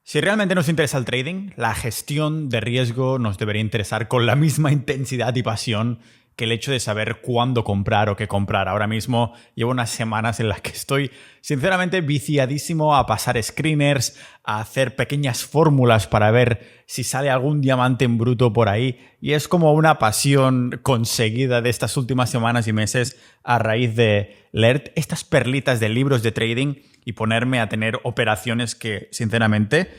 Si realmente nos interesa el trading, la gestión de riesgo nos debería interesar con la misma intensidad y pasión que el hecho de saber cuándo comprar o qué comprar. Ahora mismo llevo unas semanas en las que estoy sinceramente viciadísimo a pasar screeners, a hacer pequeñas fórmulas para ver si sale algún diamante en bruto por ahí. Y es como una pasión conseguida de estas últimas semanas y meses a raíz de leer estas perlitas de libros de trading y ponerme a tener operaciones que, sinceramente,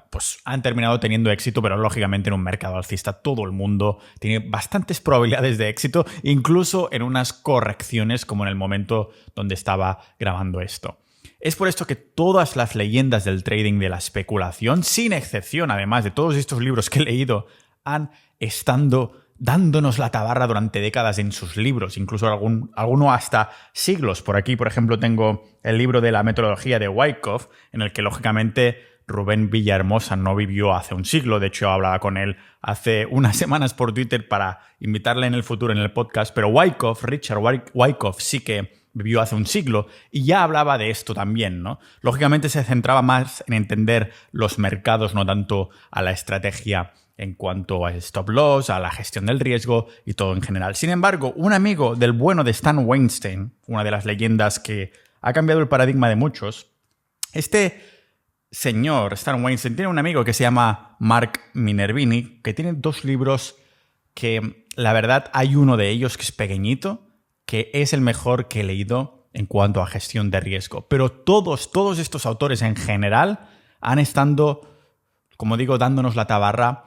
pues han terminado teniendo éxito, pero lógicamente en un mercado alcista todo el mundo tiene bastantes probabilidades de éxito, incluso en unas correcciones como en el momento donde estaba grabando esto. Es por esto que todas las leyendas del trading, de la especulación, sin excepción además de todos estos libros que he leído, han estado dándonos la tabarra durante décadas en sus libros, incluso alguno hasta siglos. Por aquí, por ejemplo, tengo el libro de la metodología de Wyckoff, en el que lógicamente Rubén Villahermosa no vivió hace un siglo. De hecho, hablaba con él hace unas semanas por Twitter para invitarle en el futuro en el podcast, pero Richard Wyckoff sí que vivió hace un siglo y ya hablaba de esto también, ¿no? Lógicamente se centraba más en entender los mercados, no tanto a la estrategia en cuanto a stop loss, a la gestión del riesgo y todo en general. Sin embargo, un amigo del bueno de Stan Weinstein, una de las leyendas que ha cambiado el paradigma de muchos, este señor, Stan Weinstein, tiene un amigo que se llama Mark Minervini, que tiene dos libros que, la verdad, hay uno de ellos que es pequeñito, que es el mejor que he leído en cuanto a gestión de riesgo. Pero todos estos autores en general han estado, como digo, dándonos la tabarra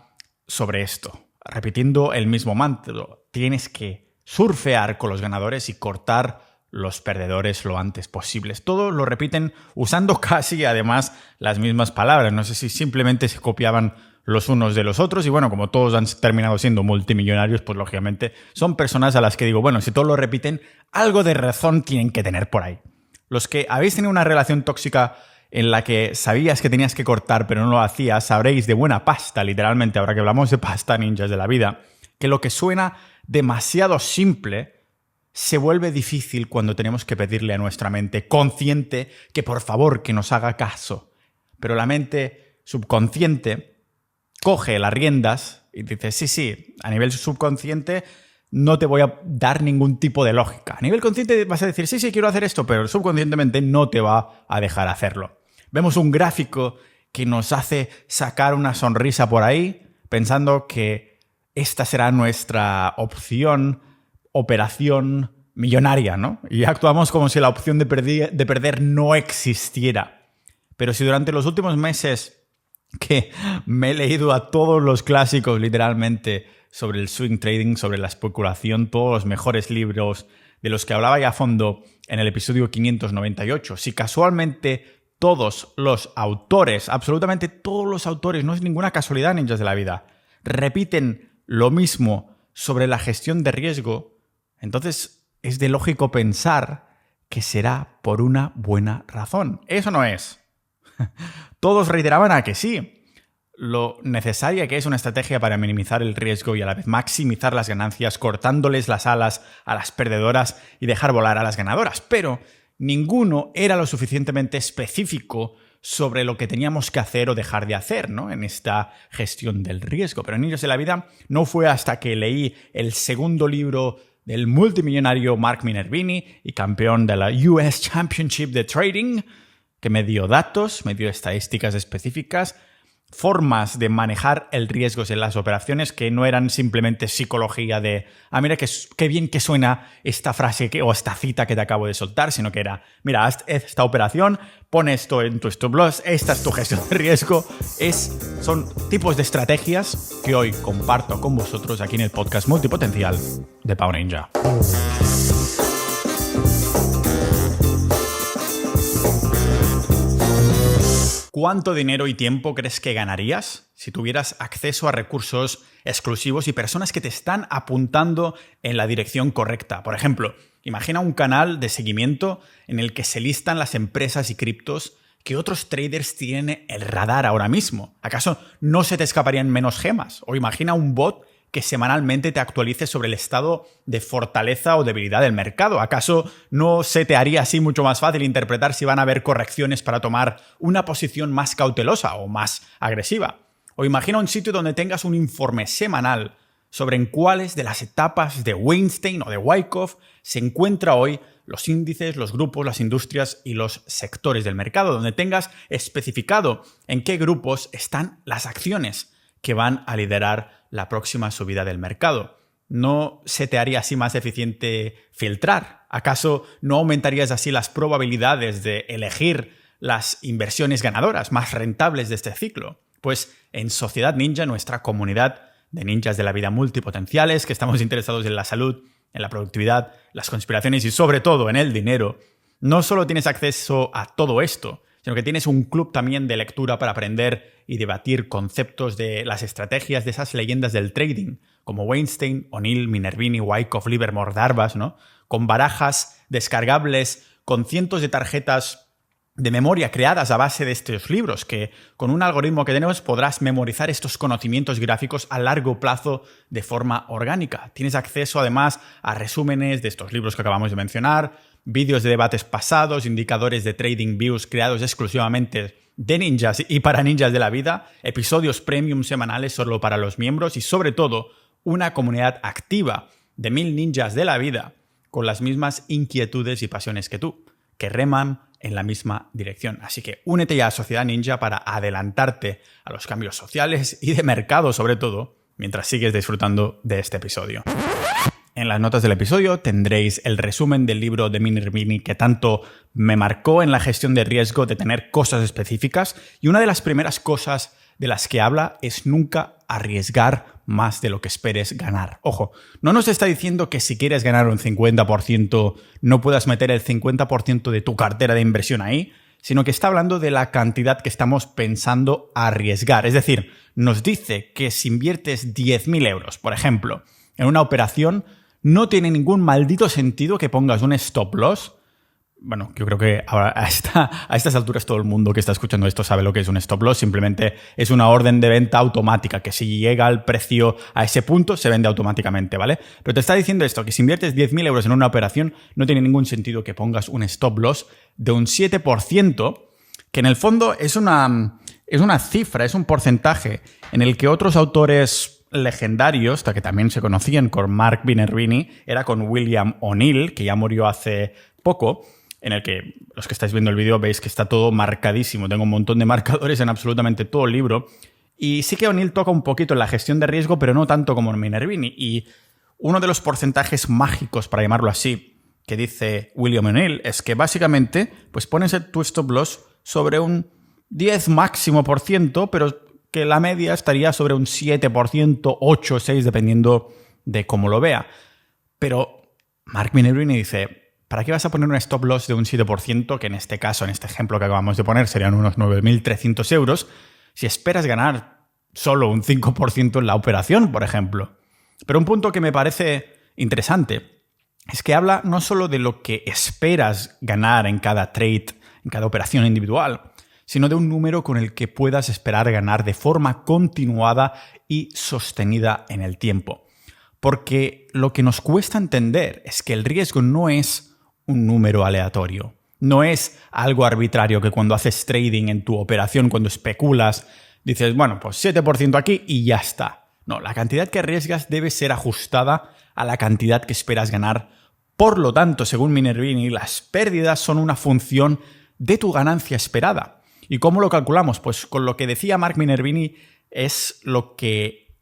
sobre esto, repitiendo el mismo mantra. Tienes que surfear con los ganadores y cortar los perdedores lo antes posible. Todos lo repiten usando casi, además, las mismas palabras. No sé si simplemente se copiaban los unos de los otros y bueno, como todos han terminado siendo multimillonarios, pues lógicamente son personas a las que digo, bueno, si todos lo repiten, algo de razón tienen que tener por ahí. Los que habéis tenido una relación tóxica en la que sabías que tenías que cortar pero no lo hacías, sabréis de buena pasta, literalmente, ahora que hablamos de pasta ninjas de la vida, que lo que suena demasiado simple se vuelve difícil cuando tenemos que pedirle a nuestra mente consciente que por favor que nos haga caso. Pero la mente subconsciente coge las riendas y dice, sí, a nivel subconsciente no te voy a dar ningún tipo de lógica. A nivel consciente vas a decir, sí, quiero hacer esto, pero subconscientemente no te va a dejar hacerlo. Vemos un gráfico que nos hace sacar una sonrisa por ahí, pensando que esta será nuestra operación millonaria, ¿no? Y actuamos como si la opción de perder no existiera. Pero si durante los últimos meses que me he leído a todos los clásicos, literalmente, sobre el swing trading, sobre la especulación, todos los mejores libros de los que hablaba ya a fondo en el episodio 598, si casualmente todos los autores, absolutamente todos los autores, no es ninguna casualidad, ninjas de la vida, repiten lo mismo sobre la gestión de riesgo, entonces es de lógico pensar que será por una buena razón. Eso no es. Todos reiteraban a que sí. Lo necesaria que es una estrategia para minimizar el riesgo y a la vez maximizar las ganancias, cortándoles las alas a las perdedoras y dejar volar a las ganadoras. Pero ninguno era lo suficientemente específico sobre lo que teníamos que hacer o dejar de hacer, ¿no? En esta gestión del riesgo. Pero en Niños de la Vida no fue hasta que leí el segundo libro del multimillonario Mark Minervini y campeón de la US Championship de Trading, que me dio datos, me dio estadísticas específicas, formas de manejar el riesgo en las operaciones que no eran simplemente psicología de mira qué bien que suena esta frase o esta cita que te acabo de soltar, sino que era, mira, haz esta operación, pon esto en tu stop loss, esta es tu gestión de riesgo. Son tipos de estrategias que hoy comparto con vosotros aquí en el podcast Multipotencial de Pau Ninja. ¿Cuánto dinero y tiempo crees que ganarías si tuvieras acceso a recursos exclusivos y personas que te están apuntando en la dirección correcta? Por ejemplo, imagina un canal de seguimiento en el que se listan las empresas y criptos que otros traders tienen el radar ahora mismo. ¿Acaso no se te escaparían menos gemas? O imagina un bot que semanalmente te actualice sobre el estado de fortaleza o debilidad del mercado. ¿Acaso no se te haría así mucho más fácil interpretar si van a haber correcciones para tomar una posición más cautelosa o más agresiva? O imagina un sitio donde tengas un informe semanal sobre en cuáles de las etapas de Weinstein o de Wyckoff se encuentra hoy los índices, los grupos, las industrias y los sectores del mercado, donde tengas especificado en qué grupos están las acciones que van a liderar la próxima subida del mercado. ¿No se te haría así más eficiente filtrar? ¿Acaso no aumentarías así las probabilidades de elegir las inversiones ganadoras más rentables de este ciclo? Pues en Sociedad Ninja, nuestra comunidad de ninjas de la vida multipotenciales, que estamos interesados en la salud, en la productividad, las conspiraciones y sobre todo en el dinero, no solo tienes acceso a todo esto, sino que tienes un club también de lectura para aprender y debatir conceptos de las estrategias de esas leyendas del trading, como Weinstein, O'Neill, Minervini, Wyckoff, Livermore, Darvas, ¿no? Con barajas descargables, con cientos de tarjetas de memoria creadas a base de estos libros, que con un algoritmo que tenemos podrás memorizar estos conocimientos gráficos a largo plazo de forma orgánica. Tienes acceso además a resúmenes de estos libros que acabamos de mencionar, vídeos de debates pasados, indicadores de trading views creados exclusivamente de ninjas y para ninjas de la vida, episodios premium semanales solo para los miembros y sobre todo una comunidad activa de 1000 ninjas de la vida con las mismas inquietudes y pasiones que tú, que reman en la misma dirección. Así que únete ya a Sociedad Ninja para adelantarte a los cambios sociales y de mercado sobre todo, mientras sigues disfrutando de este episodio. En las notas del episodio tendréis el resumen del libro de Minervini que tanto me marcó en la gestión de riesgo de tener cosas específicas, y una de las primeras cosas de las que habla es nunca arriesgar más de lo que esperes ganar. Ojo, no nos está diciendo que si quieres ganar un 50% no puedas meter el 50% de tu cartera de inversión ahí, sino que está hablando de la cantidad que estamos pensando arriesgar. Es decir, nos dice que si inviertes 10.000 euros, por ejemplo, en una operación, no tiene ningún maldito sentido que pongas un stop loss. Bueno, yo creo que ahora a estas alturas todo el mundo que está escuchando esto sabe lo que es un stop loss. Simplemente es una orden de venta automática, que si llega el precio a ese punto se vende automáticamente, ¿vale? Pero te está diciendo esto, que si inviertes 10.000 euros en una operación no tiene ningún sentido que pongas un stop loss de un 7%, que en el fondo es una cifra, es un porcentaje en el que otros autores legendarios, que también se conocían con Mark Minervini, era con William O'Neill, que ya murió hace poco, en el que los que estáis viendo el vídeo veis que está todo marcadísimo. Tengo un montón de marcadores en absolutamente todo el libro. Y sí que O'Neill toca un poquito en la gestión de riesgo, pero no tanto como Minervini. Y uno de los porcentajes mágicos, para llamarlo así, que dice William O'Neill, es que básicamente pues pones tu stop loss sobre un 10 máximo por ciento, pero que la media estaría sobre un 7%, 8, 6, dependiendo de cómo lo vea. Pero Mark Minervini dice, ¿para qué vas a poner un stop loss de un 7%, que en este caso, en este ejemplo que acabamos de poner, serían unos 9.300 euros, si esperas ganar solo un 5% en la operación, por ejemplo? Pero un punto que me parece interesante es que habla no solo de lo que esperas ganar en cada trade, en cada operación individual, sino de un número con el que puedas esperar ganar de forma continuada y sostenida en el tiempo. Porque lo que nos cuesta entender es que el riesgo no es un número aleatorio, no es algo arbitrario que cuando haces trading en tu operación, cuando especulas, dices, bueno, pues 7% aquí y ya está. No, la cantidad que arriesgas debe ser ajustada a la cantidad que esperas ganar. Por lo tanto, según Minervini, las pérdidas son una función de tu ganancia esperada. ¿Y cómo lo calculamos? Pues con lo que decía Mark Minervini, es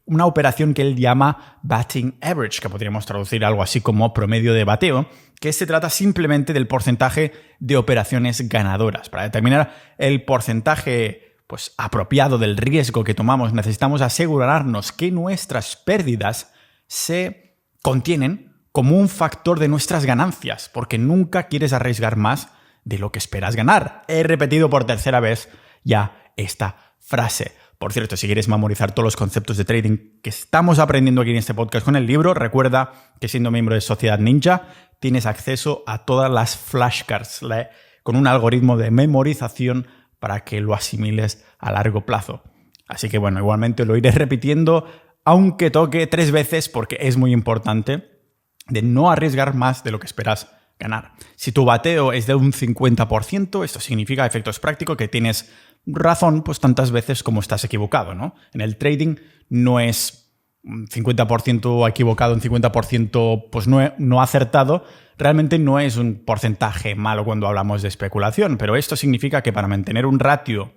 una operación que él llama batting average, que podríamos traducir algo así como promedio de bateo, que se trata simplemente del porcentaje de operaciones ganadoras. Para determinar el porcentaje pues, apropiado del riesgo que tomamos, necesitamos asegurarnos que nuestras pérdidas se contienen como un factor de nuestras ganancias, porque nunca quieres arriesgar más de lo que esperas ganar. He repetido por tercera vez ya esta frase. Por cierto, si quieres memorizar todos los conceptos de trading que estamos aprendiendo aquí en este podcast con el libro, recuerda que siendo miembro de Sociedad Ninja tienes acceso a todas las flashcards con un algoritmo de memorización para que lo asimiles a largo plazo. Así que bueno, igualmente lo iré repitiendo aunque toque 3 veces, porque es muy importante, de no arriesgar más de lo que esperas ganar. Si tu bateo es de un 50%, esto significa, a efectos prácticos, que tienes razón pues tantas veces como estás equivocado, ¿no? En el trading no es un 50% equivocado, un 50% pues no acertado. Realmente no es un porcentaje malo cuando hablamos de especulación, pero esto significa que para mantener un ratio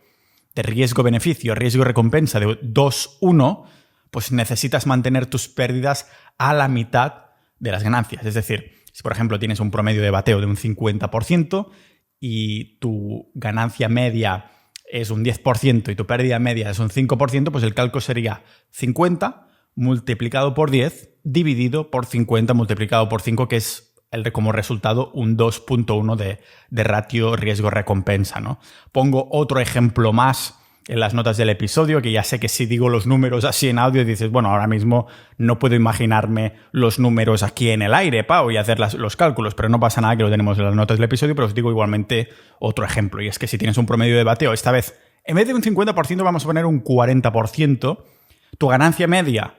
de riesgo-beneficio, riesgo-recompensa de 2:1, pues necesitas mantener tus pérdidas a la mitad de las ganancias. Es decir, si por ejemplo tienes un promedio de bateo de un 50% y tu ganancia media es un 10% y tu pérdida media es un 5%, pues el cálculo sería 50 multiplicado por 10 dividido por 50 multiplicado por 5, que es como resultado un 2.1 de ratio riesgo-recompensa, ¿no? Pongo otro ejemplo más en las notas del episodio, que ya sé que si digo los números así en audio dices, bueno, ahora mismo no puedo imaginarme los números aquí en el aire, Pau, y hacer los cálculos, pero no pasa nada que lo tenemos en las notas del episodio, pero os digo igualmente otro ejemplo, y es que si tienes un promedio de bateo, esta vez, en vez de un 50% vamos a poner un 40%, tu ganancia media,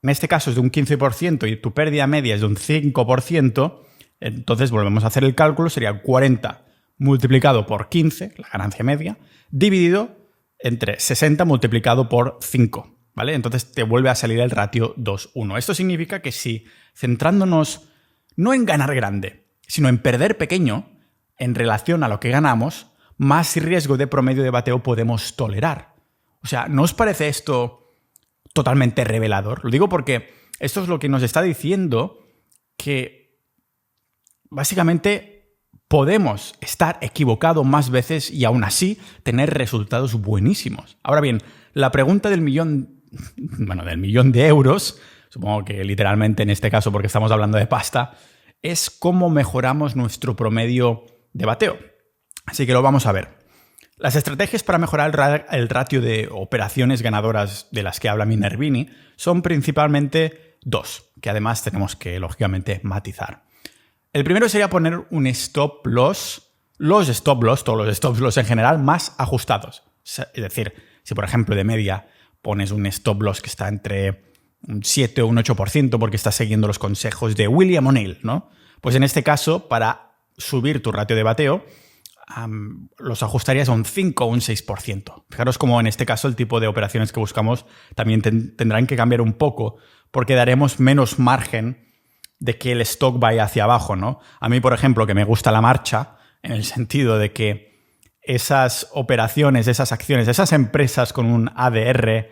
en este caso es de un 15%, y tu pérdida media es de un 5%, entonces volvemos a hacer el cálculo, sería 40 multiplicado por 15, la ganancia media, dividido entre 60 multiplicado por 5, ¿vale? Entonces te vuelve a salir el ratio 2:1. Esto significa que si centrándonos no en ganar grande, sino en perder pequeño en relación a lo que ganamos, más riesgo de promedio de bateo podemos tolerar. O sea, ¿no os parece esto totalmente revelador? Lo digo porque esto es lo que nos está diciendo que básicamente podemos estar equivocados más veces y aún así tener resultados buenísimos. Ahora bien, la pregunta del millón de euros, supongo que literalmente en este caso porque estamos hablando de pasta, es cómo mejoramos nuestro promedio de bateo. Así que lo vamos a ver. Las estrategias para mejorar el ratio de operaciones ganadoras de las que habla Minervini son principalmente 2, que además tenemos que, lógicamente, matizar. El primero sería poner un stop loss, todos los stop loss en general, más ajustados. Es decir, si por ejemplo de media pones un stop loss que está entre un 7 o un 8% porque estás siguiendo los consejos de William O'Neill, ¿no? Pues en este caso, para subir tu ratio de bateo, los ajustarías a un 5 o un 6%. Fijaros cómo en este caso el tipo de operaciones que buscamos también tendrán que cambiar un poco porque daremos menos margen de que el stock vaya hacia abajo, ¿no? A mí, por ejemplo, que me gusta la marcha, en el sentido de que esas operaciones, esas acciones, esas empresas con un ADR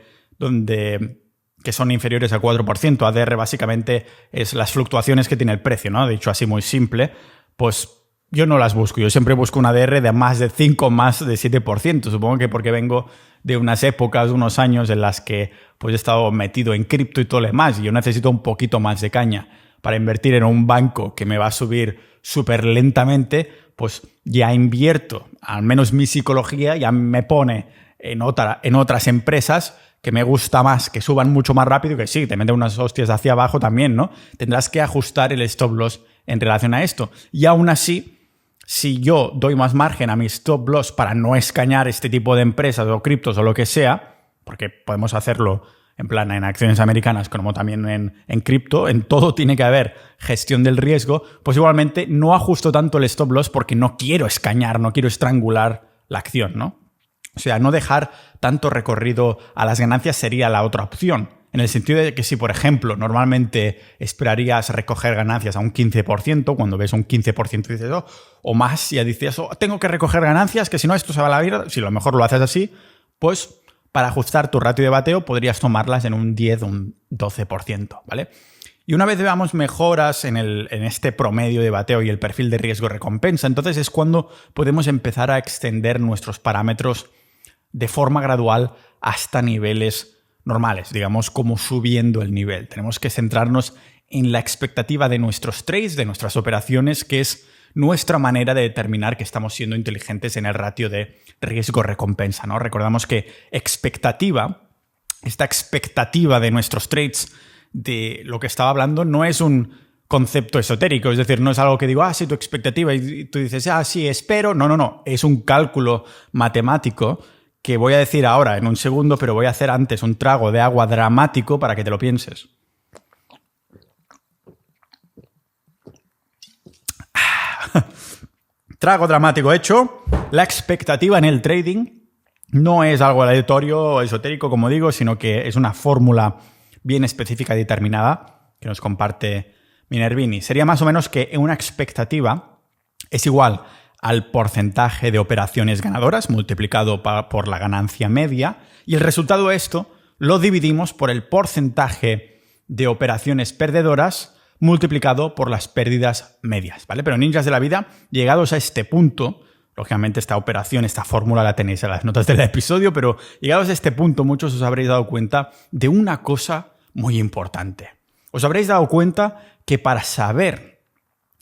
que son inferiores al 4%, ADR básicamente es las fluctuaciones que tiene el precio, ¿no? Dicho así muy simple, pues yo no las busco. Yo siempre busco un ADR de más de 5, más de 7%. Supongo que porque vengo de unas épocas, unos años en las que pues he estado metido en cripto y todo lo demás, y yo necesito un poquito más de caña para invertir en un banco que me va a subir súper lentamente, pues ya invierto, al menos mi psicología ya me pone en otras empresas que me gusta más, que suban mucho más rápido, que sí, te meten unas hostias hacia abajo también, ¿no? Tendrás que ajustar el stop loss en relación a esto. Y aún así, si yo doy más margen a mi stop loss para no escañar este tipo de empresas o criptos o lo que sea, porque podemos hacerlo en plan en acciones americanas como también en cripto, en todo tiene que haber gestión del riesgo, pues igualmente no ajusto tanto el stop loss porque no quiero escañar, no quiero estrangular la acción, ¿no? O sea, no dejar tanto recorrido a las ganancias sería la otra opción, en el sentido de que si, por ejemplo, normalmente esperarías recoger ganancias a un 15%, cuando ves un 15% dices, oh, o más, ya dices, oh, tengo que recoger ganancias, que si no esto se va a la mierda, si a lo mejor lo haces así, pues para ajustar tu ratio de bateo podrías tomarlas en un 10 o un 12%, ¿vale? Y una vez veamos mejoras en este promedio de bateo y el perfil de riesgo-recompensa, entonces es cuando podemos empezar a extender nuestros parámetros de forma gradual hasta niveles normales, digamos como subiendo el nivel. Tenemos que centrarnos en la expectativa de nuestros trades, de nuestras operaciones, que es nuestra manera de determinar que estamos siendo inteligentes en el ratio de riesgo-recompensa, ¿no? Recordamos que esta expectativa de nuestros trades, de lo que estaba hablando, no es un concepto esotérico, es decir, no es algo que digo, sí, tu expectativa, y tú dices, sí, espero. No, es un cálculo matemático que voy a decir ahora en un segundo, pero voy a hacer antes un trago de agua dramático para que te lo pienses. Trago dramático hecho. La expectativa en el trading no es algo aleatorio o esotérico, como digo, sino que es una fórmula bien específica y determinada que nos comparte Minervini. Sería más o menos que una expectativa es igual al porcentaje de operaciones ganadoras multiplicado por la ganancia media, y el resultado de esto lo dividimos por el porcentaje de operaciones perdedoras multiplicado por las pérdidas medias, ¿vale? Pero ninjas de la vida, llegados a este punto, lógicamente esta operación, esta fórmula la tenéis en las notas del episodio, pero llegados a este punto muchos os habréis dado cuenta de una cosa muy importante. Os habréis dado cuenta que para saber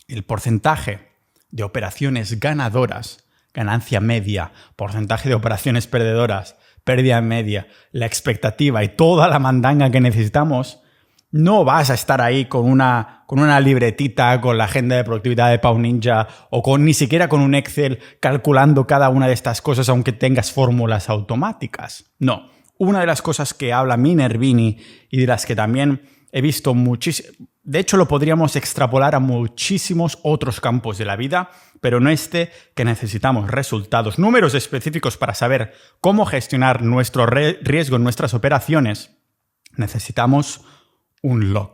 el porcentaje de operaciones ganadoras, ganancia media, porcentaje de operaciones perdedoras, pérdida media, la expectativa y toda la mandanga que necesitamos, no vas a estar ahí con una libretita, con la agenda de productividad de Pau Ninja o ni siquiera con un Excel calculando cada una de estas cosas aunque tengas fórmulas automáticas. No. Una de las cosas que habla Minervini y de las que también he visto muchísimo, de hecho lo podríamos extrapolar a muchísimos otros campos de la vida, pero no que necesitamos resultados, números específicos para saber cómo gestionar nuestro riesgo en nuestras operaciones, necesitamos un log,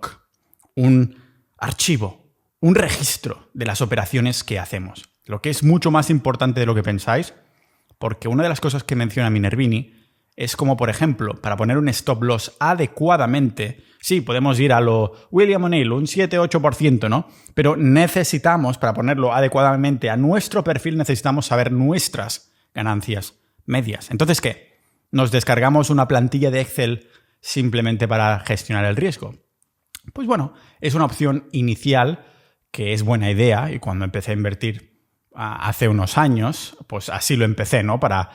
un archivo, un registro de las operaciones que hacemos. Lo que es mucho más importante de lo que pensáis, porque una de las cosas que menciona Minervini es como, por ejemplo, para poner un stop loss adecuadamente, sí, podemos ir a lo William O'Neill, un 7-8%, ¿no? Pero necesitamos, para ponerlo adecuadamente a nuestro perfil, necesitamos saber nuestras ganancias medias. Entonces, ¿qué? ¿Nos descargamos una plantilla de Excel simplemente para gestionar el riesgo? Pues bueno, es una opción inicial que es buena idea, y cuando empecé a invertir hace unos años, pues así lo empecé, ¿no? Para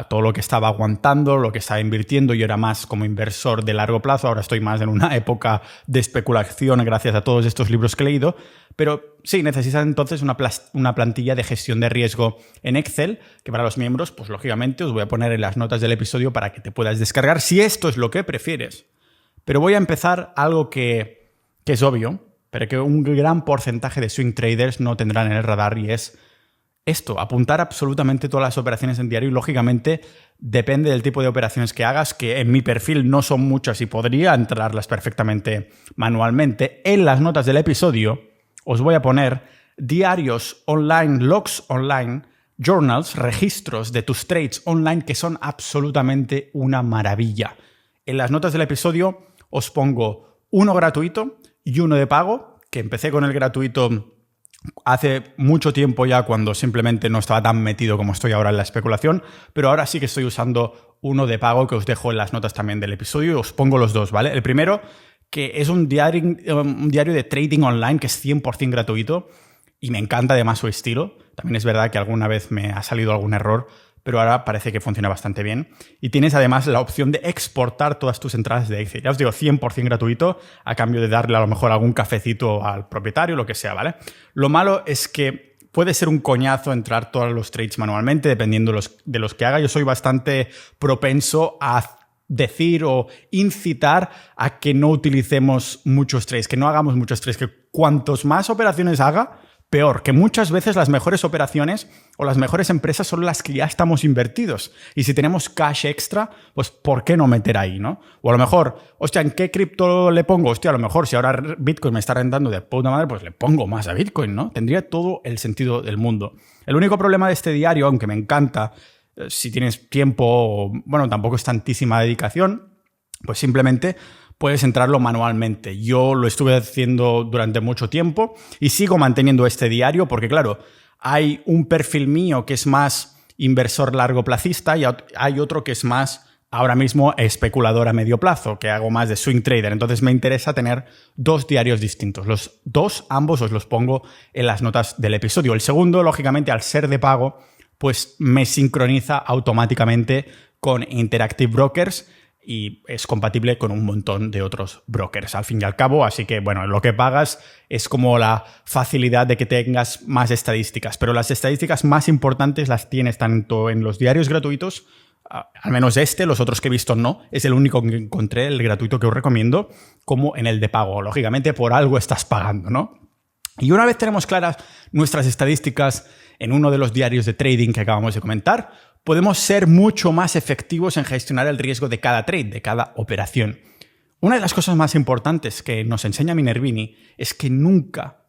todo lo que estaba aguantando, lo que estaba invirtiendo, yo era más como inversor de largo plazo, ahora estoy más en una época de especulación gracias a todos estos libros que he leído, pero sí, necesitas entonces una plantilla de gestión de riesgo en Excel, que para los miembros, pues lógicamente os voy a poner en las notas del episodio para que te puedas descargar si esto es lo que prefieres. Pero voy a empezar algo que es obvio, pero que un gran porcentaje de swing traders no tendrán en el radar, y es esto, apuntar absolutamente todas las operaciones en diario, y lógicamente depende del tipo de operaciones que hagas, que en mi perfil no son muchas y podría entrarlas perfectamente manualmente. En las notas del episodio os voy a poner diarios online, logs online, journals, registros de tus trades online que son absolutamente una maravilla. En las notas del episodio os pongo uno gratuito y uno de pago, que empecé con el gratuito hace mucho tiempo ya, cuando simplemente no estaba tan metido como estoy ahora en la especulación, pero ahora sí que estoy usando uno de pago que os dejo en las notas también del episodio, y os pongo los dos, ¿vale? El primero, que es un diario de trading online que es 100% gratuito y me encanta además su estilo. También es verdad que alguna vez me ha salido algún error, pero ahora parece que funciona bastante bien. Y tienes además la opción de exportar todas tus entradas de Excel. Ya os digo, 100% gratuito, a cambio de darle a lo mejor algún cafecito al propietario, lo que sea, ¿vale? Lo malo es que puede ser un coñazo entrar todos los trades manualmente, dependiendo de los que haga. Yo soy bastante propenso a decir o incitar a que no utilicemos muchos trades, que no hagamos muchos trades, que cuantos más operaciones haga, peor, que muchas veces las mejores operaciones o las mejores empresas son las que ya estamos invertidos. Y si tenemos cash extra, pues ¿por qué no meter ahí, no? O a lo mejor, hostia, ¿en qué cripto le pongo? Hostia, a lo mejor si ahora Bitcoin me está rentando de puta madre, pues le pongo más a Bitcoin, ¿no? Tendría todo el sentido del mundo. El único problema de este diario, aunque me encanta, si tienes tiempo o, bueno, tampoco es tantísima dedicación, pues simplemente puedes entrarlo manualmente. Yo lo estuve haciendo durante mucho tiempo y sigo manteniendo este diario porque, claro, hay un perfil mío que es más inversor largoplacista y hay otro que es más, ahora mismo, especulador a medio plazo, que hago más de swing trader. Entonces me interesa tener dos diarios distintos. Los dos, ambos os los pongo en las notas del episodio. El segundo, lógicamente, al ser de pago, pues me sincroniza automáticamente con Interactive Brokers y es compatible con un montón de otros brokers, al fin y al cabo. Así que, bueno, lo que pagas es como la facilidad de que tengas más estadísticas. Pero las estadísticas más importantes las tienes tanto en los diarios gratuitos al menos los otros que he visto no, es el único que encontré, el gratuito que os recomiendo, como en el de pago. Lógicamente, por algo estás pagando, ¿no? Y una vez tenemos claras nuestras estadísticas en uno de los diarios de trading que acabamos de comentar, podemos ser mucho más efectivos en gestionar el riesgo de cada trade, de cada operación. Una de las cosas más importantes que nos enseña Minervini es que nunca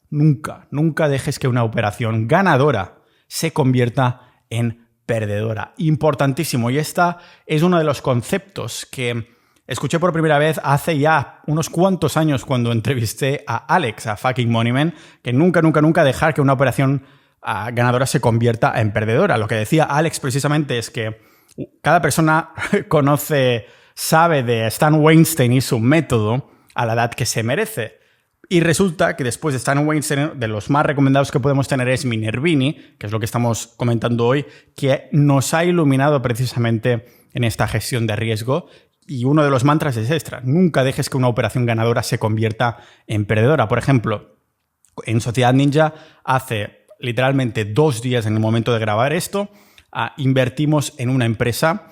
dejes que una operación ganadora se convierta en perdedora. Importantísimo. Y esta es uno de los conceptos que escuché por primera vez hace ya unos cuantos años cuando entrevisté a Alex, a Fucking Moneyman, que nunca dejar que una operación ganadora se convierta en perdedora. Lo que decía Alex precisamente es que cada persona sabe de Stan Weinstein y su método a la edad que se merece. Y resulta que después de Stan Weinstein, de los más recomendados que podemos tener es Minervini, que es lo que estamos comentando hoy, que nos ha iluminado precisamente en esta gestión de riesgo. Y uno de los mantras es extra: nunca dejes que una operación ganadora se convierta en perdedora. Por ejemplo, en Sociedad Ninja, hace literalmente 2 días en el momento de grabar esto, invertimos en una empresa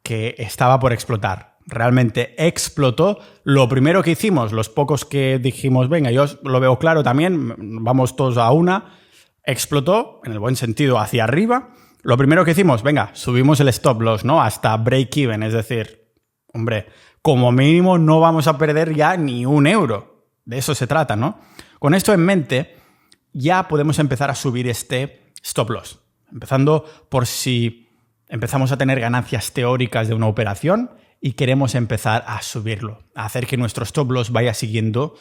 que estaba por explotar. Realmente explotó. Lo primero que hicimos, los pocos que dijimos, venga, yo lo veo claro también, vamos todos a una, explotó, en el buen sentido, hacia arriba. Lo primero que hicimos, venga, subimos el stop loss, ¿no? Hasta break-even, es decir, hombre, como mínimo no vamos a perder ya ni €1. De eso se trata, ¿no? Con esto en mente, ya podemos empezar a subir este stop loss. Empezando por si empezamos a tener ganancias teóricas de una operación y queremos empezar a subirlo, a hacer que nuestro stop loss vaya siguiendo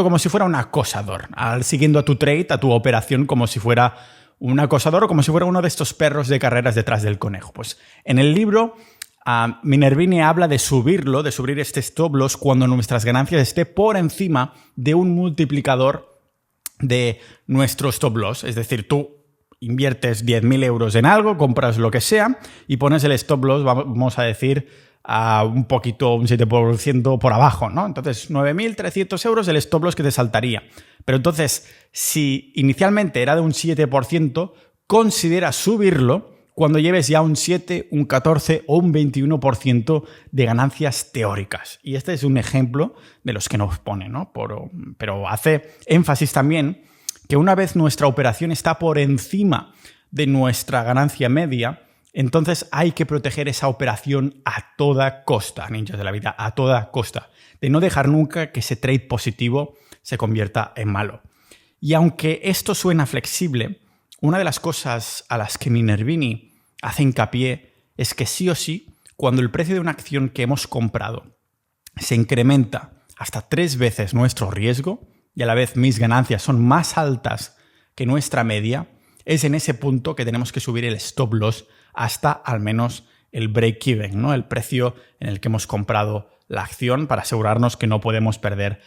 como si fuera un acosador, siguiendo a tu trade, a tu operación como si fuera un acosador o como si fuera uno de estos perros de carreras detrás del conejo. Pues en el libro Minervini habla de subir este stop loss cuando nuestras ganancias esté por encima de un multiplicador de nuestro stop loss. Es decir, tú inviertes 10.000 euros en algo, compras lo que sea y pones el stop loss, vamos a decir, a un 7% por abajo, ¿no? Entonces, 9.300 euros el stop loss que te saltaría. Pero entonces, si inicialmente era de un 7%, considera subirlo cuando lleves ya un 7, un 14 o un 21% de ganancias teóricas. Y este es un ejemplo de los que nos pone, ¿no? Pero hace énfasis también que una vez nuestra operación está por encima de nuestra ganancia media, entonces hay que proteger esa operación a toda costa, ninjas de la vida, a toda costa. De no dejar nunca que ese trade positivo se convierta en malo. Y aunque esto suena flexible, una de las cosas a las que Minervini hace hincapié es que sí o sí, cuando el precio de una acción que hemos comprado se incrementa hasta 3 veces nuestro riesgo, y a la vez mis ganancias son más altas que nuestra media, es en ese punto que tenemos que subir el stop loss hasta al menos el break-even, ¿no? El precio en el que hemos comprado la acción para asegurarnos que no podemos perder.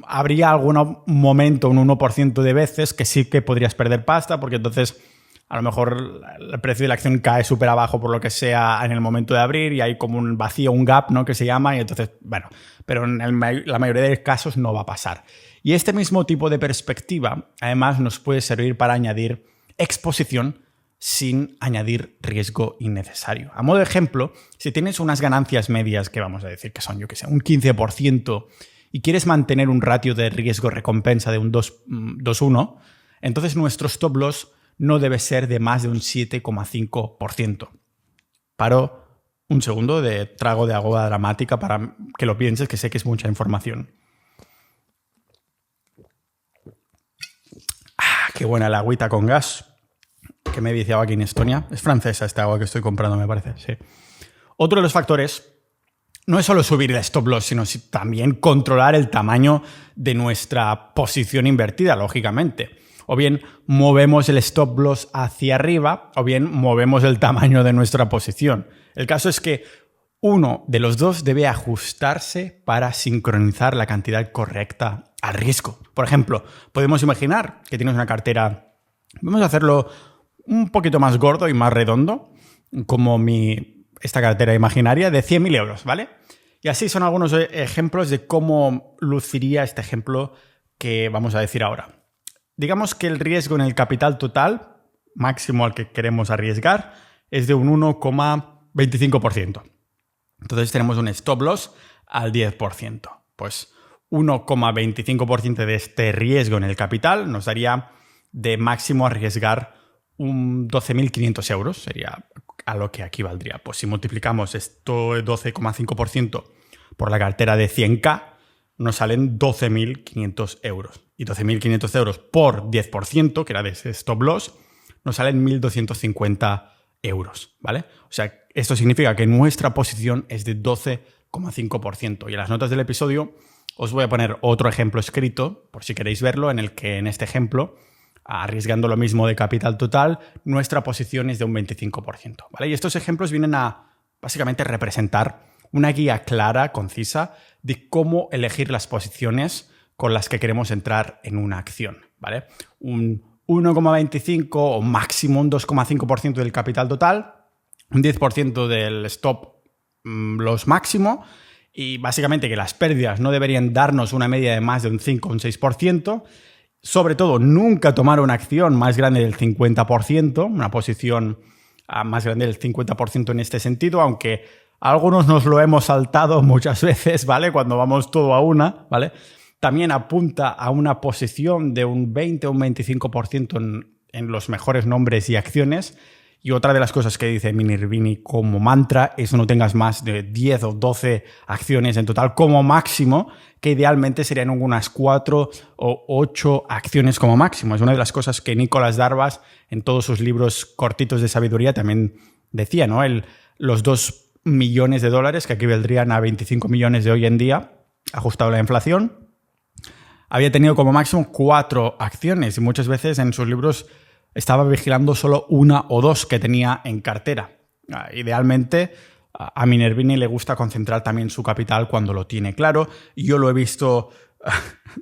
Habría algún momento, un 1% de veces, que sí que podrías perder pasta, porque entonces a lo mejor el precio de la acción cae súper abajo por lo que sea en el momento de abrir y hay como un vacío, un gap, ¿no? Que se llama, y entonces, bueno, pero en la mayoría de casos no va a pasar. Y este mismo tipo de perspectiva, además, nos puede servir para añadir exposición sin añadir riesgo innecesario. A modo de ejemplo, si tienes unas ganancias medias que vamos a decir que son, yo que sé, un 15% y quieres mantener un ratio de riesgo-recompensa de un 2:1, entonces nuestro stop loss no debe ser de más de un 7,5%. Paro un segundo de trago de agua dramática para que lo pienses, que sé que es mucha información. Qué buena el agüita con gas que me he viciado aquí en Estonia. Es francesa esta agua que estoy comprando, me parece, sí. Otro de los factores no es solo subir el stop loss, sino también controlar el tamaño de nuestra posición invertida, lógicamente. O bien movemos el stop loss hacia arriba, o bien movemos el tamaño de nuestra posición. El caso es que uno de los dos debe ajustarse para sincronizar la cantidad correcta al riesgo. Por ejemplo, podemos imaginar que tienes una cartera, vamos a hacerlo un poquito más gordo y más redondo, como esta cartera imaginaria de 100.000 euros, ¿vale? Y así son algunos ejemplos de cómo luciría este ejemplo que vamos a decir ahora. Digamos que el riesgo en el capital total, máximo al que queremos arriesgar, es de un 1,25%. Entonces tenemos un stop loss al 10%. Pues 1,25% de este riesgo en el capital nos daría de máximo arriesgar un 12.500 euros. Sería a lo que equivaldría. Pues si multiplicamos esto 12,5% por la cartera de 100K, nos salen 12.500 euros. Y 12.500 euros por 10%, que era de ese stop loss, nos salen 1.250 euros, ¿vale? O sea, esto significa que nuestra posición es de 12,5%. Y en las notas del episodio os voy a poner otro ejemplo escrito, por si queréis verlo, en el que en este ejemplo, arriesgando lo mismo de capital total, nuestra posición es de un 25%, ¿vale? Y estos ejemplos vienen a básicamente representar una guía clara, concisa, de cómo elegir las posiciones con las que queremos entrar en una acción, ¿vale? Un 1,25 o máximo un 2,5% del capital total, un 10% del stop loss máximo, y básicamente que las pérdidas no deberían darnos una media de más de un 5 o un 6%. Sobre todo, nunca tomar una acción más grande del 50%, una posición más grande del 50% en este sentido, aunque algunos nos lo hemos saltado muchas veces, ¿vale? Cuando vamos todo a una, ¿vale? También apunta a una posición de un 20 o un 25% en los mejores nombres y acciones. Y otra de las cosas que dice Minervini como mantra es no tengas más de 10 o 12 acciones en total como máximo, que idealmente serían unas 4 o 8 acciones como máximo. Es una de las cosas que Nicolás Darvas en todos sus libros cortitos de sabiduría también decía, ¿no? Los 2 millones de dólares, que equivaldrían a 25 millones de hoy en día, ajustado a la inflación, había tenido como máximo 4 acciones y muchas veces en sus libros estaba vigilando solo 1 o 2 que tenía en cartera. Idealmente, a Minervini le gusta concentrar también su capital cuando lo tiene claro. Yo lo he visto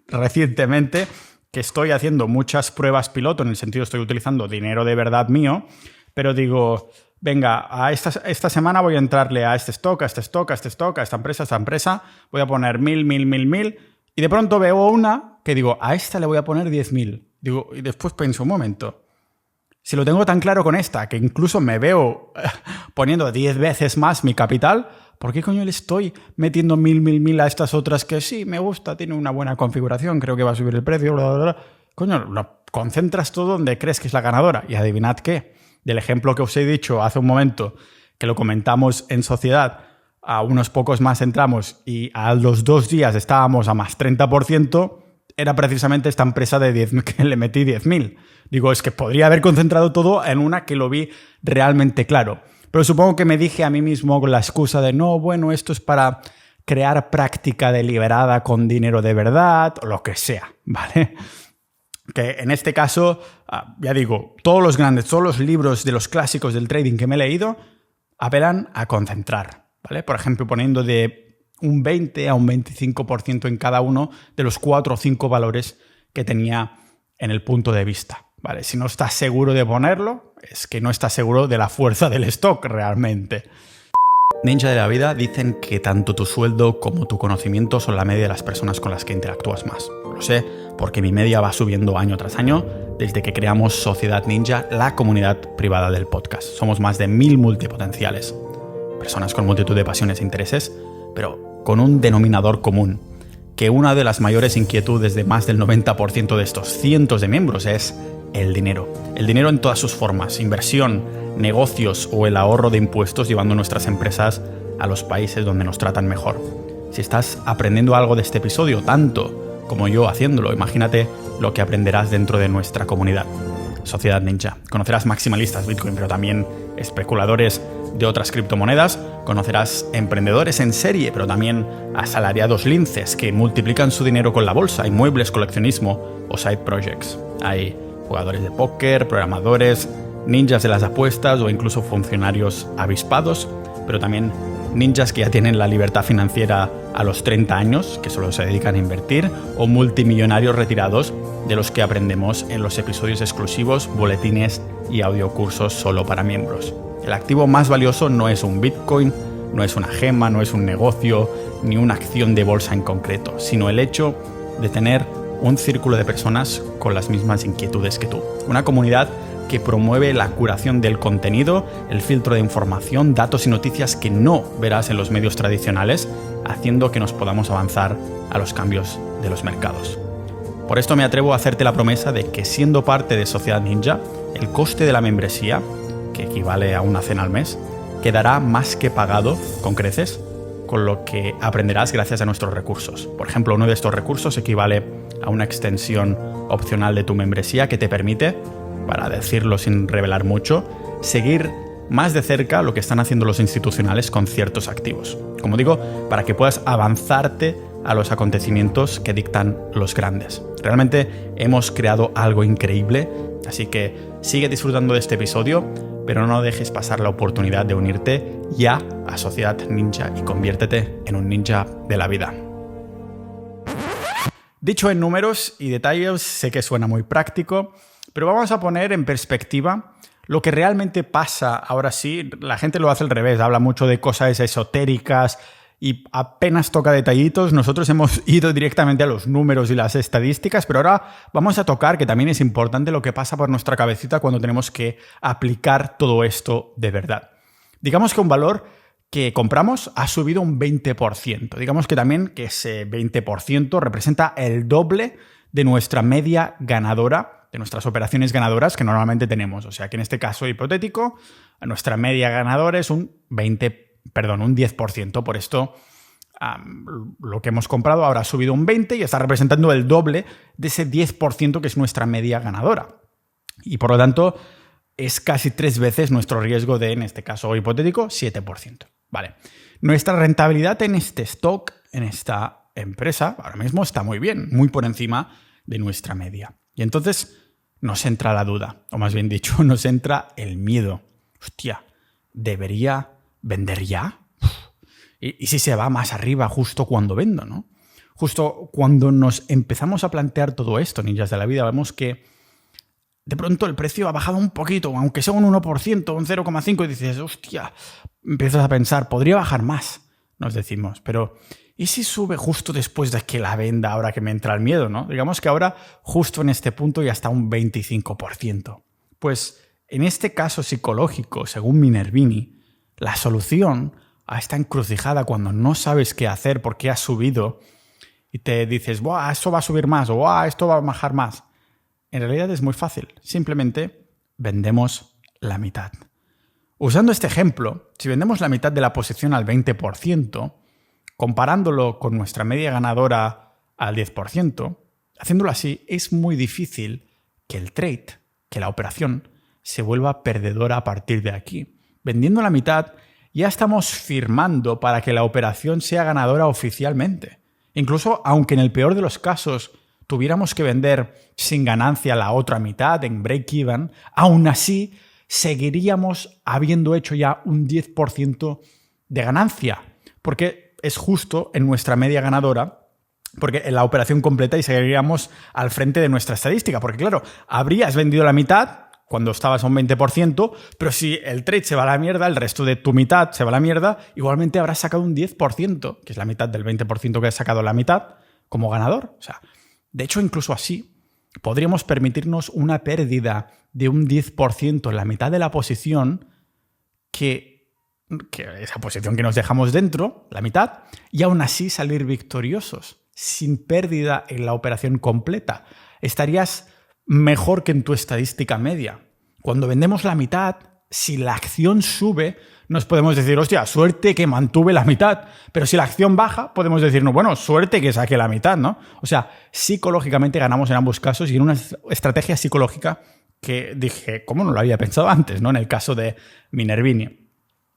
recientemente, que estoy haciendo muchas pruebas piloto, en el sentido estoy utilizando dinero de verdad mío, pero digo, venga, esta semana voy a entrarle a este stock, a este stock, a este stock, a esta empresa, voy a poner 1.000, y de pronto veo una que digo, a esta le voy a poner 10.000. Digo, y después pienso, un momento, si lo tengo tan claro con esta, que incluso me veo poniendo 10 veces más mi capital, ¿por qué coño le estoy metiendo 1.000 a estas otras que sí, me gusta, tiene una buena configuración, creo que va a subir el precio, bla, bla, bla? Coño, lo concentras todo donde crees que es la ganadora. Y adivinad qué, del ejemplo que os he dicho hace un momento, que lo comentamos en sociedad, a unos pocos más entramos y a los 2 días estábamos a más 30%, era precisamente esta empresa de 10 que le metí 10.000. Digo, es que podría haber concentrado todo en una que lo vi realmente claro. Pero supongo que me dije a mí mismo con la excusa de no, bueno, esto es para crear práctica deliberada con dinero de verdad, o lo que sea, ¿vale? Que en este caso, ya digo, todos los libros de los clásicos del trading que me he leído apelan a concentrar, ¿vale? Por ejemplo, poniendo de un 20 a un 25% en cada uno de los 4 o 5 valores que tenía en el punto de vista, ¿vale? Si no estás seguro de ponerlo, es que no estás seguro de la fuerza del stock realmente. Ninja de la vida dicen que tanto tu sueldo como tu conocimiento son la media de las personas con las que interactúas más. Lo sé porque mi media va subiendo año tras año desde que creamos Sociedad Ninja, la comunidad privada del podcast. Somos más de 1000 multipotenciales, personas con multitud de pasiones e intereses, pero con un denominador común, que una de las mayores inquietudes de más del 90% de estos cientos de miembros es el dinero. El dinero en todas sus formas, inversión, negocios o el ahorro de impuestos llevando nuestras empresas a los países donde nos tratan mejor. Si estás aprendiendo algo de este episodio, tanto como yo haciéndolo, imagínate lo que aprenderás dentro de nuestra comunidad. Sociedad Ninja. Conocerás maximalistas Bitcoin, pero también especuladores de otras criptomonedas. Conocerás emprendedores en serie, pero también asalariados linces que multiplican su dinero con la bolsa, inmuebles, coleccionismo o side projects. Hay jugadores de póker, programadores, ninjas de las apuestas o incluso funcionarios avispados, pero también ninjas que ya tienen la libertad financiera a los 30 años, que solo se dedican a invertir, o multimillonarios retirados de los que aprendemos en los episodios exclusivos, boletines y audiocursos solo para miembros. El activo más valioso no es un Bitcoin, no es una gema, no es un negocio, ni una acción de bolsa en concreto, sino el hecho de tener un círculo de personas con las mismas inquietudes que tú. Una comunidad que promueve la curación del contenido, el filtro de información, datos y noticias que no verás en los medios tradicionales, haciendo que nos podamos avanzar a los cambios de los mercados. Por esto me atrevo a hacerte la promesa de que siendo parte de Sociedad Ninja, el coste de la membresía, que equivale a una cena al mes, quedará más que pagado con creces, con lo que aprenderás gracias a nuestros recursos. Por ejemplo, uno de estos recursos equivale a una extensión opcional de tu membresía que te permite, para decirlo sin revelar mucho, seguir más de cerca lo que están haciendo los institucionales con ciertos activos. Como digo, para que puedas avanzarte a los acontecimientos que dictan los grandes. Realmente hemos creado algo increíble, así que sigue disfrutando de este episodio, pero no dejes pasar la oportunidad de unirte ya a Sociedad Ninja y conviértete en un ninja de la vida. Dicho en números y detalles, sé que suena muy práctico, pero vamos a poner en perspectiva lo que realmente pasa. Ahora sí, la gente lo hace al revés, habla mucho de cosas esotéricas y apenas toca detallitos. Nosotros hemos ido directamente a los números y las estadísticas, pero ahora vamos a tocar que también es importante lo que pasa por nuestra cabecita cuando tenemos que aplicar todo esto de verdad. Digamos que un valor que compramos ha subido un 20%. Digamos que también que ese 20% representa el doble de nuestra media ganadora, de nuestras operaciones ganadoras que normalmente tenemos. O sea que en este caso hipotético, nuestra media ganadora es un 10%. Por esto, lo que hemos comprado ahora ha subido un 20% y está representando el doble de ese 10% que es nuestra media ganadora. Y por lo tanto, es casi 3 veces nuestro riesgo de, en este caso hipotético, 7%. Vale. Nuestra rentabilidad en este stock, en esta empresa, ahora mismo está muy bien, muy por encima de nuestra media. Y entonces nos entra la duda, o más bien dicho, nos entra el miedo. Hostia, ¿debería vender ya? ¿Y si se va más arriba justo cuando vendo, no? Justo cuando nos empezamos a plantear todo esto, ninjas de la vida, vemos que de pronto el precio ha bajado un poquito, aunque sea un 1%, un 0,5%, y dices, hostia, empiezas a pensar, podría bajar más, nos decimos, pero ¿y si sube justo después de que la venda, ahora que me entra el miedo, no? Digamos que ahora, justo en este punto, ya está un 25%. Pues en este caso psicológico, según Minervini, la solución a esta encrucijada cuando no sabes qué hacer porque ha subido y te dices, ¡buah, esto va a subir más! O ¡buah, esto va a bajar más! En realidad es muy fácil. Simplemente vendemos la mitad. Usando este ejemplo, si vendemos la mitad de la posición al 20%, comparándolo con nuestra media ganadora al 10%, haciéndolo así, es muy difícil que el trade, que la operación, se vuelva perdedora a partir de aquí. Vendiendo la mitad, ya estamos firmando para que la operación sea ganadora oficialmente. Incluso aunque en el peor de los casos tuviéramos que vender sin ganancia la otra mitad en break-even, aún así seguiríamos habiendo hecho ya un 10% de ganancia, porque es justo en nuestra media ganadora, porque en la operación completa y seguiríamos al frente de nuestra estadística, porque claro, habrías vendido la mitad cuando estabas a un 20%, pero si el trade se va a la mierda, el resto de tu mitad se va a la mierda, igualmente habrás sacado un 10%, que es la mitad del 20% que has sacado la mitad, como ganador. O sea, de hecho, incluso así, podríamos permitirnos una pérdida de un 10% en la mitad de la posición, que esa posición que nos dejamos dentro, la mitad, y aún así salir victoriosos, sin pérdida en la operación completa. Estarías mejor que en tu estadística media. Cuando vendemos la mitad, si la acción sube, nos podemos decir, hostia, suerte que mantuve la mitad. Pero si la acción baja, podemos decir, no, bueno, suerte que saqué la mitad, ¿no? O sea, psicológicamente ganamos en ambos casos y en una estrategia psicológica que dije, ¿cómo no lo había pensado antes, ¿no? En el caso de Minervini.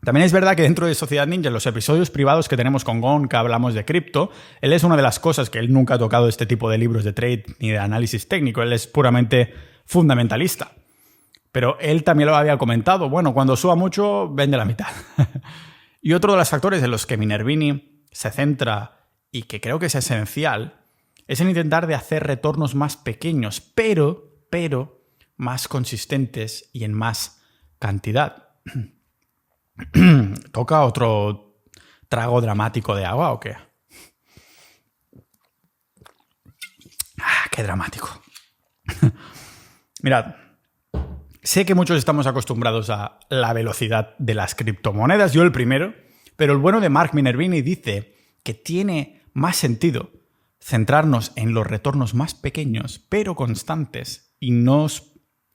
También es verdad que dentro de Sociedad Ninja, en los episodios privados que tenemos con Gon, que hablamos de cripto, él es una de las cosas que él nunca ha tocado este tipo de libros de trade ni de análisis técnico, él es puramente fundamentalista. Pero él también lo había comentado, bueno, cuando suba mucho, vende la mitad. Y otro de los factores en los que Minervini se centra y que creo que es esencial, es en intentar de hacer retornos más pequeños, pero más consistentes y en más cantidad. ¿Toca otro trago dramático de agua o qué? ¡Qué dramático! Mirad, Sé que muchos estamos acostumbrados a la velocidad de las criptomonedas, yo el primero, pero el bueno de Mark Minervini dice que tiene más sentido centrarnos en los retornos más pequeños, pero constantes, y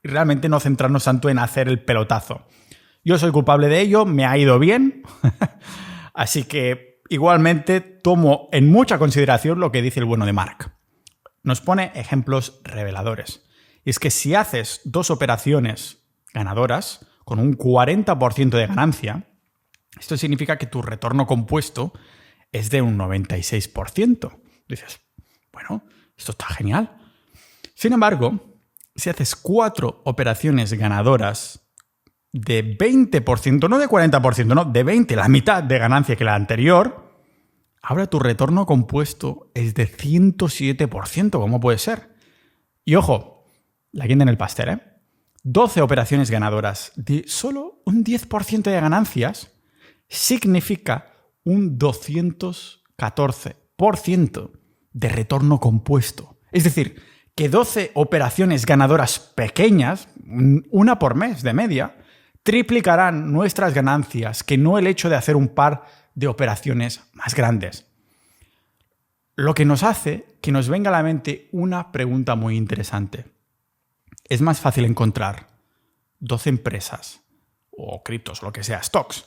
realmente no centrarnos tanto en hacer el pelotazo. Yo soy culpable de ello, me ha ido bien, así que igualmente tomo en mucha consideración lo que dice el bueno de Mark. Nos pone ejemplos reveladores. Y es que si haces 2 operaciones ganadoras con un 40% de ganancia, esto significa que tu retorno compuesto es de un 96%. Dices, bueno, esto está genial. Sin embargo, si haces 4 operaciones ganadoras de 20%, no de 40%, no, de 20%, la mitad de ganancia que la anterior, ahora tu retorno compuesto es de 107%. ¿Cómo puede ser? Y ojo, la guinda en el pastel, ¿eh? 12 operaciones ganadoras de solo un 10% de ganancias significa un 214% de retorno compuesto. Es decir, que 12 operaciones ganadoras pequeñas, una por mes de media, triplicarán nuestras ganancias que no el hecho de hacer un par de operaciones más grandes. Lo que nos hace que nos venga a la mente una pregunta muy interesante. ¿Es más fácil encontrar 12 empresas o criptos, lo que sea, stocks,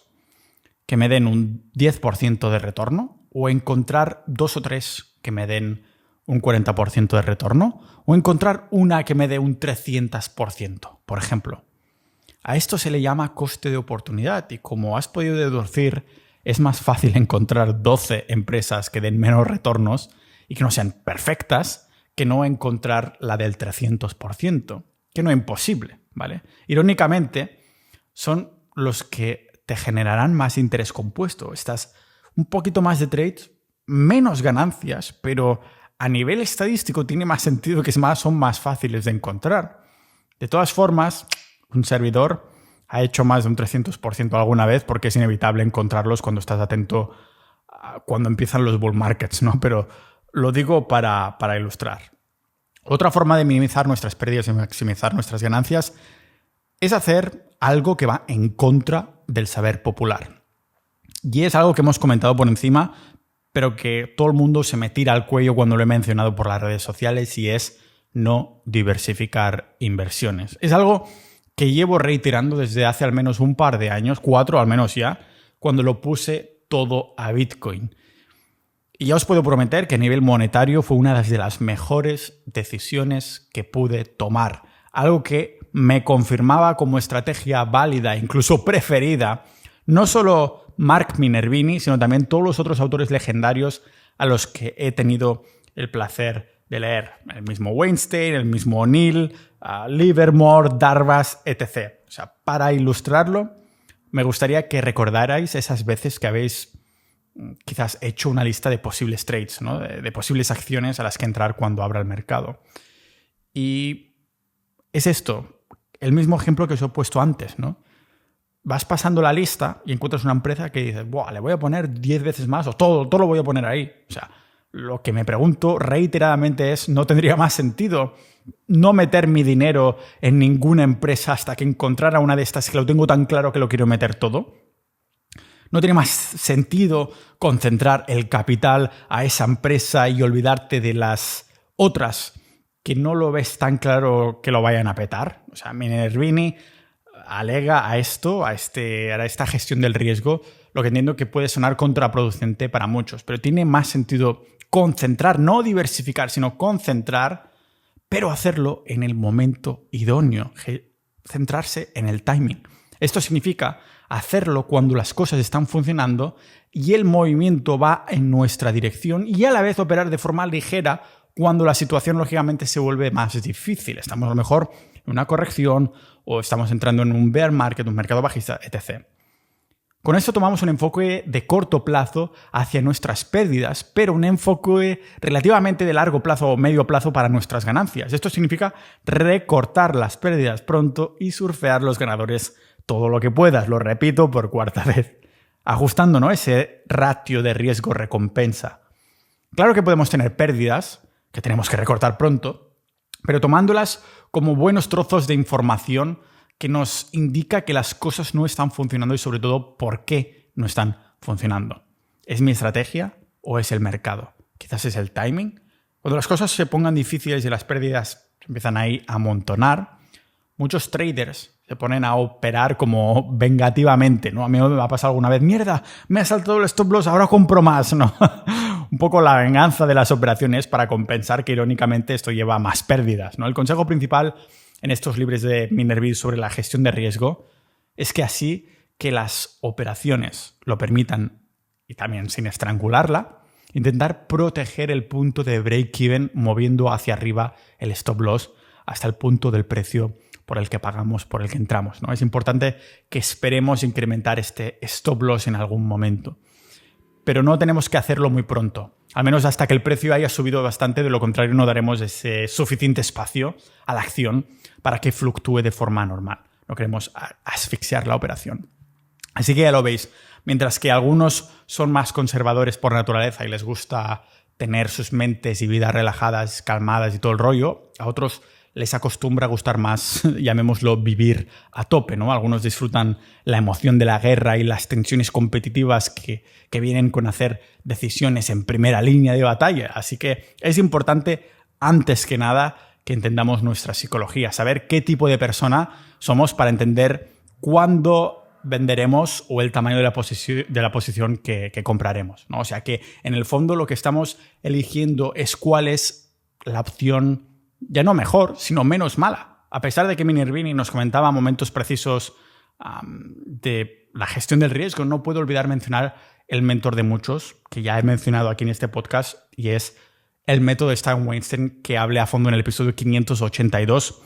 que me den un 10% de retorno? ¿O encontrar 2 o 3 que me den un 40% de retorno? ¿O encontrar una que me dé un 300%, por ejemplo? A esto se le llama coste de oportunidad y como has podido deducir, es más fácil encontrar 12 empresas que den menos retornos y que no sean perfectas que no encontrar la del 300%, que no es imposible, ¿vale? Irónicamente, son los que te generarán más interés compuesto. Estás un poquito más de trades, menos ganancias, pero a nivel estadístico tiene más sentido que son más fáciles de encontrar. De todas formas, un servidor ha hecho más de un 300% alguna vez porque es inevitable encontrarlos cuando estás atento a cuando empiezan los bull markets, ¿no? Pero lo digo para ilustrar. Otra forma de minimizar nuestras pérdidas y maximizar nuestras ganancias es hacer algo que va en contra del saber popular. Y es algo que hemos comentado por encima, pero que todo el mundo se me tira al cuello cuando lo he mencionado por las redes sociales, y es no diversificar inversiones. Es algo que llevo reiterando desde hace al menos un par de años, 4 al menos ya, cuando lo puse todo a Bitcoin. Y ya os puedo prometer que a nivel monetario fue una de las mejores decisiones que pude tomar. Algo que me confirmaba como estrategia válida, incluso preferida, no solo Mark Minervini, sino también todos los otros autores legendarios a los que he tenido el placer de leer. El mismo Weinstein, el mismo O'Neill, Livermore, Darvas, etc. O sea, para ilustrarlo, me gustaría que recordarais esas veces que habéis quizás hecho una lista de posibles trades, ¿no? de posibles acciones a las que entrar cuando abra el mercado. Y es esto, el mismo ejemplo que os he puesto antes, ¿no? Vas pasando la lista y encuentras una empresa que dices, ¡buah! Le voy a poner 10 veces más o todo lo voy a poner ahí. O sea, lo que me pregunto reiteradamente es, ¿no tendría más sentido no meter mi dinero en ninguna empresa hasta que encontrara una de estas que lo tengo tan claro que lo quiero meter todo? ¿No tiene más sentido concentrar el capital a esa empresa y olvidarte de las otras que no lo ves tan claro que lo vayan a petar? O sea, Minervini alega a esto, a esta gestión del riesgo, lo que entiendo que puede sonar contraproducente para muchos, pero tiene más sentido concentrar, no diversificar, sino concentrar, pero hacerlo en el momento idóneo, centrarse en el timing. Esto significa hacerlo cuando las cosas están funcionando y el movimiento va en nuestra dirección, y a la vez operar de forma ligera cuando la situación lógicamente se vuelve más difícil. Estamos a lo mejor en una corrección o estamos entrando en un bear market, un mercado bajista, etc. Con esto tomamos un enfoque de corto plazo hacia nuestras pérdidas, pero un enfoque relativamente de largo plazo o medio plazo para nuestras ganancias. Esto significa recortar las pérdidas pronto y surfear los ganadores todo lo que puedas, lo repito por cuarta vez, ajustando, ¿no?, ese ratio de riesgo-recompensa. Claro que podemos tener pérdidas que tenemos que recortar pronto, pero tomándolas como buenos trozos de información que nos indica que las cosas no están funcionando y sobre todo por qué no están funcionando. ¿Es mi estrategia o es el mercado? Quizás es el timing. Cuando las cosas se pongan difíciles y las pérdidas empiezan ahí a amontonar, muchos traders se ponen a operar como vengativamente, ¿no? A mí me ha pasado alguna vez, ¡mierda! Me ha saltado el stop loss, ahora compro más, ¿no? Un poco la venganza de las operaciones para compensar que irónicamente esto lleva a más pérdidas, ¿no? El consejo principal en estos libros de Minervini sobre la gestión de riesgo es que así que las operaciones lo permitan y también sin estrangularla, intentar proteger el punto de break-even moviendo hacia arriba el stop loss hasta el punto del precio por el que pagamos, por el que entramos, ¿no? Es importante que esperemos incrementar este stop loss en algún momento. Pero no tenemos que hacerlo muy pronto, al menos hasta que el precio haya subido bastante, de lo contrario no daremos ese suficiente espacio a la acción para que fluctúe de forma normal. No queremos asfixiar la operación. Así que ya lo veis, mientras que algunos son más conservadores por naturaleza y les gusta tener sus mentes y vidas relajadas, calmadas y todo el rollo, a otros les acostumbra a gustar más, llamémoslo, vivir a tope, ¿no? Algunos disfrutan la emoción de la guerra y las tensiones competitivas que vienen con hacer decisiones en primera línea de batalla. Así que es importante, antes que nada, que entendamos nuestra psicología, saber qué tipo de persona somos para entender cuándo venderemos o el tamaño de la posición que compraremos, ¿no? O sea que, en el fondo, lo que estamos eligiendo es cuál es la opción ya no mejor, sino menos mala. A pesar de que Minervini nos comentaba momentos precisos de la gestión del riesgo, no puedo olvidar mencionar el mentor de muchos, que ya he mencionado aquí en este podcast, y es el método de Stan Weinstein, que hablé a fondo en el episodio 582,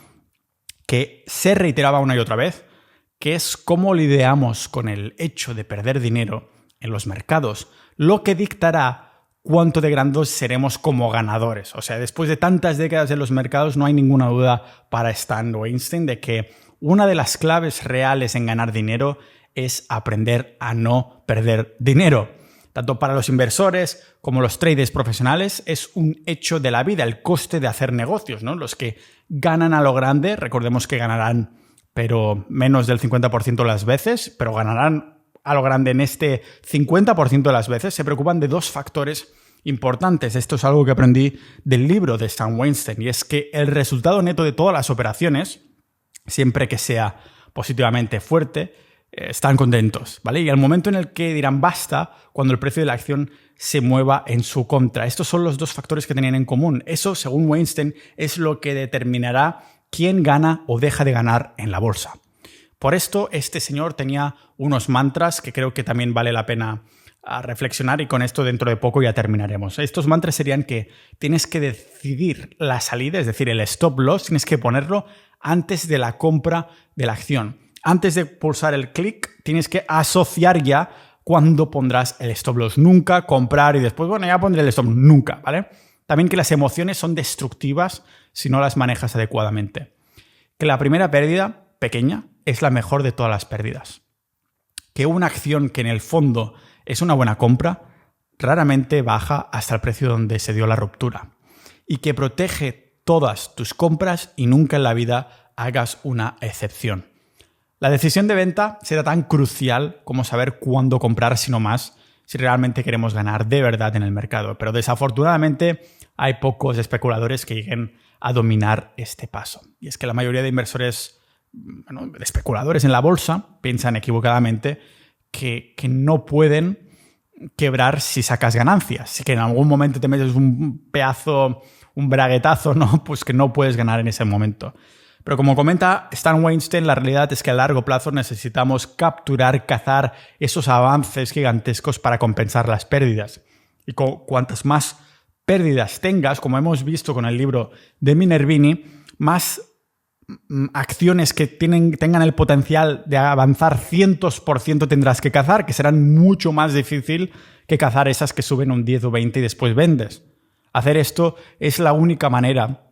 que se reiteraba una y otra vez, que es cómo lidiamos con el hecho de perder dinero en los mercados, lo que dictará cuánto de grandes seremos como ganadores. O sea, después de tantas décadas en los mercados, no hay ninguna duda para Stan Weinstein de que una de las claves reales en ganar dinero es aprender a no perder dinero. Tanto para los inversores como los traders profesionales es un hecho de la vida, el coste de hacer negocios, ¿no? Los que ganan a lo grande, recordemos que ganarán pero menos del 50% de las veces, pero ganarán a lo grande en este 50% de las veces, se preocupan de dos factores importantes. Esto es algo que aprendí del libro de Stan Weinstein, y es que el resultado neto de todas las operaciones, siempre que sea positivamente fuerte, están contentos, ¿vale? Y al momento en el que dirán basta, cuando el precio de la acción se mueva en su contra. Estos son los dos factores que tenían en común. Eso, según Weinstein, es lo que determinará quién gana o deja de ganar en la bolsa. Por esto, este señor tenía unos mantras que creo que también vale la pena reflexionar, y con esto dentro de poco ya terminaremos. Estos mantras serían que tienes que decidir la salida, es decir, el stop loss, tienes que ponerlo antes de la compra de la acción. Antes de pulsar el clic, tienes que asociar ya cuándo pondrás el stop loss. Nunca comprar y después, bueno, ya pondré el stop loss. Nunca, ¿vale? También que las emociones son destructivas si no las manejas adecuadamente. Que la primera pérdida, pequeña, es la mejor de todas las pérdidas. Que una acción que en el fondo es una buena compra, raramente baja hasta el precio donde se dio la ruptura. Y que protege todas tus compras y nunca en la vida hagas una excepción. La decisión de venta será tan crucial como saber cuándo comprar, sino más, si realmente queremos ganar de verdad en el mercado. Pero desafortunadamente hay pocos especuladores que lleguen a dominar este paso. Y es que la mayoría de inversores, de especuladores en la bolsa, piensan equivocadamente que no pueden quebrar si sacas ganancias. Si que en algún momento te metes un braguetazo, ¿no? Pues que no puedes ganar en ese momento. Pero como comenta Stan Weinstein, la realidad es que a largo plazo necesitamos capturar, cazar esos avances gigantescos para compensar las pérdidas. Y cuantas más pérdidas tengas, como hemos visto con el libro de Minervini, más acciones que tengan el potencial de avanzar cientos por ciento tendrás que cazar, que serán mucho más difícil que cazar esas que suben un 10 o 20 y después vendes. Hacer esto es la única manera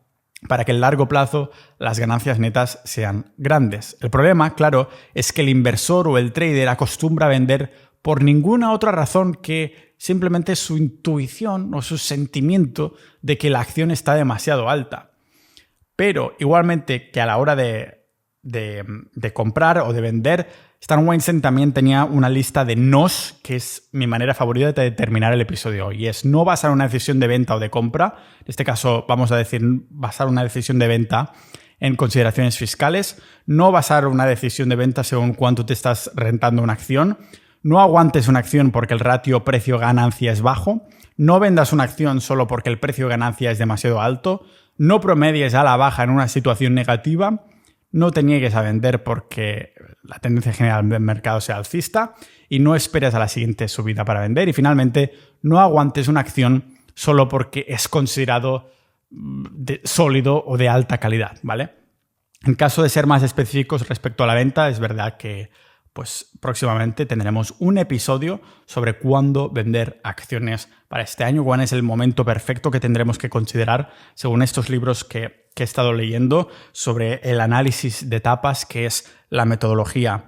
para que en largo plazo las ganancias netas sean grandes. El problema, claro, es que el inversor o el trader acostumbra a vender por ninguna otra razón que simplemente su intuición o su sentimiento de que la acción está demasiado alta. Pero igualmente que a la hora de de comprar o de vender, Stan Weinstein también tenía una lista de nos, que es mi manera favorita de terminar el episodio. Y es no basar una decisión de venta o de compra. En este caso, vamos a decir, basar una decisión de venta en consideraciones fiscales. No basar una decisión de venta según cuánto te estás rentando una acción. No aguantes una acción porque el ratio precio-ganancia es bajo. No vendas una acción solo porque el precio-ganancia es demasiado alto. No promedies a la baja en una situación negativa. No te niegues a vender porque la tendencia general del mercado sea alcista y no esperes a la siguiente subida para vender. Y finalmente, no aguantes una acción solo porque es considerado sólido o de alta calidad, ¿vale? En caso de ser más específicos respecto a la venta, es verdad que próximamente tendremos un episodio sobre cuándo vender acciones para este año, cuál es el momento perfecto que tendremos que considerar según estos libros que he estado leyendo sobre el análisis de etapas, que es la metodología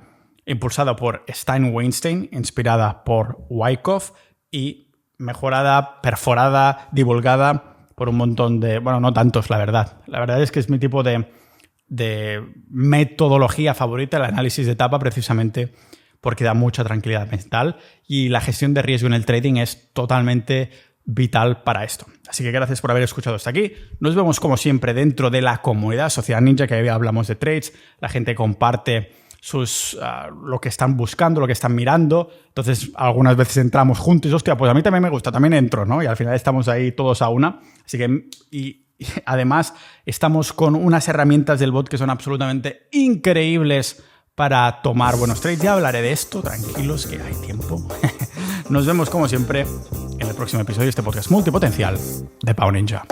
impulsada por Stan Weinstein, inspirada por Wyckoff y mejorada, perforada, divulgada por un montón de... Bueno, no tantos, la verdad. La verdad es que es mi tipo de metodología favorita, el análisis de etapa, precisamente porque da mucha tranquilidad mental y la gestión de riesgo en el trading es totalmente vital para esto. Así que gracias por haber escuchado hasta aquí. Nos vemos como siempre dentro de la comunidad Sociedad Ninja, que hablamos de trades. La gente comparte lo que están buscando, lo que están mirando. Entonces, algunas veces entramos juntos y, hostia, pues a mí también me gusta, también entro, ¿no? Y al final estamos ahí todos a una. Así que... Y además, estamos con unas herramientas del bot que son absolutamente increíbles para tomar buenos trades. Ya hablaré de esto, tranquilos, que hay tiempo. Nos vemos, como siempre, en el próximo episodio de este podcast multipotencial de Pau Ninja.